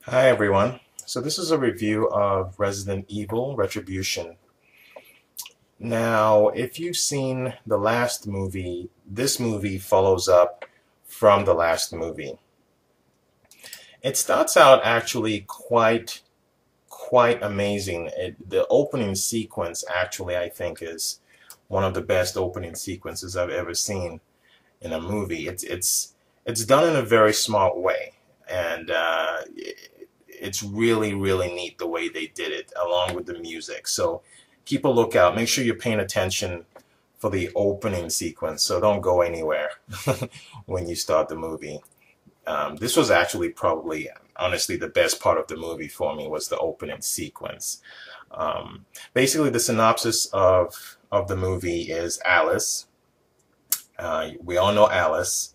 Hi everyone. So this is a review of Resident Evil Retribution. Now, if you've seen the last movie, this movie follows up from the last movie. It starts out actually quite amazing. The opening sequence actually I think is one of the best opening sequences I've ever seen in a movie. It's done in a very smart way, and it's really neat the way they did it, along with the music. So keep a lookout. Make sure you're paying attention for the opening sequence. So don't go anywhere when you start the movie. This was actually probably, honestly, the best part of the movie for me was the opening sequence. Basically, the synopsis of the movie is Alice. We all know Alice.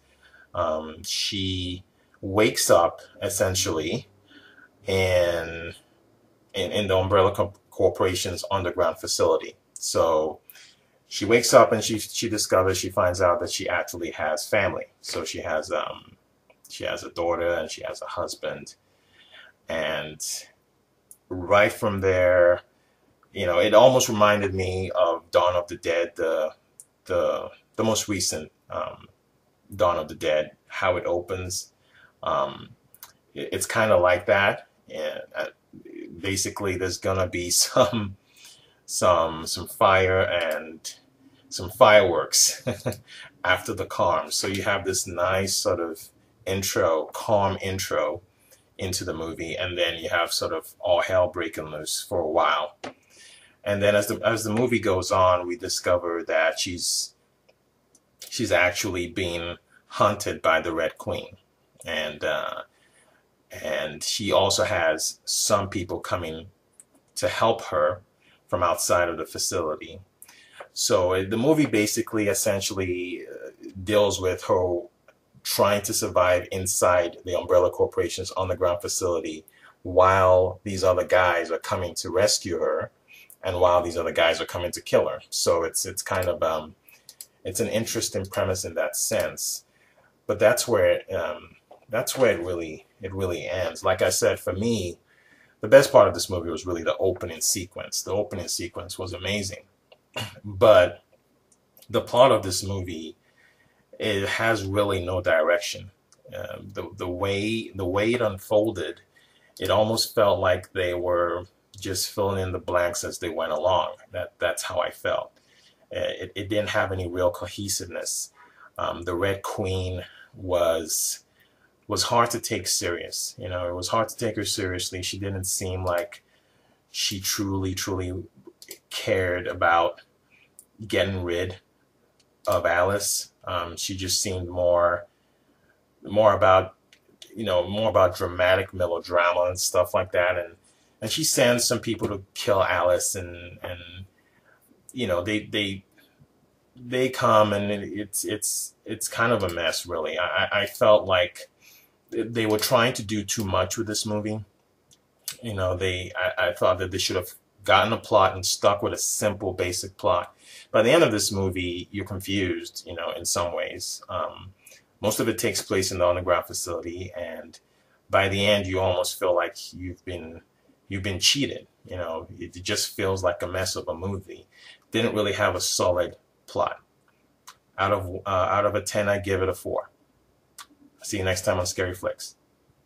She wakes up essentially in in the Umbrella Corporation's underground facility. So she wakes up and she finds out that she actually has family. So she has a daughter and she has a husband, and right from there, it almost reminded me of Dawn of the Dead, the most recent Dawn of the Dead, how it opens. Um, it's kind of like that, and basically there's gonna be some fire and some fireworks after the calm. So you have this nice sort of calm intro into the movie, and then you have sort of all hell breaking loose for a while. And then as the movie goes on, we discover that she's actually being hunted by the Red Queen, and she also has some people coming to help her from outside of the facility. So the movie basically essentially deals with her trying to survive inside the Umbrella Corporation's underground facility while these other guys are coming to rescue her, and while these other guys are coming to kill her. So it's kind of it's an interesting premise in that sense. But that's where it really ends. Like I said, for me, the best part of this movie was really the opening sequence. The opening sequence was amazing. But the plot of this movie, it has really no direction. The way it unfolded, it almost felt like they were just filling in the blanks as they went along. That's how I felt. It didn't have any real cohesiveness. The Red Queen was hard to take serious. It was hard to take her seriously. She didn't seem like she truly cared about getting rid of Alice. She just seemed more about more about dramatic melodrama and stuff like that. And she sends some people to kill Alice, and they come, and it's kind of a mess, really. I felt like they were trying to do too much with this movie. I thought that they should have gotten a plot and stuck with a simple, basic plot. By the end of this movie, you're confused, in some ways. Most of it takes place in the underground facility, and by the end, you almost feel like you've been cheated. It just feels like a mess of a movie. Didn't really have a solid plot. Out of a 10, I give it a 4. See you next time on Scary Flicks.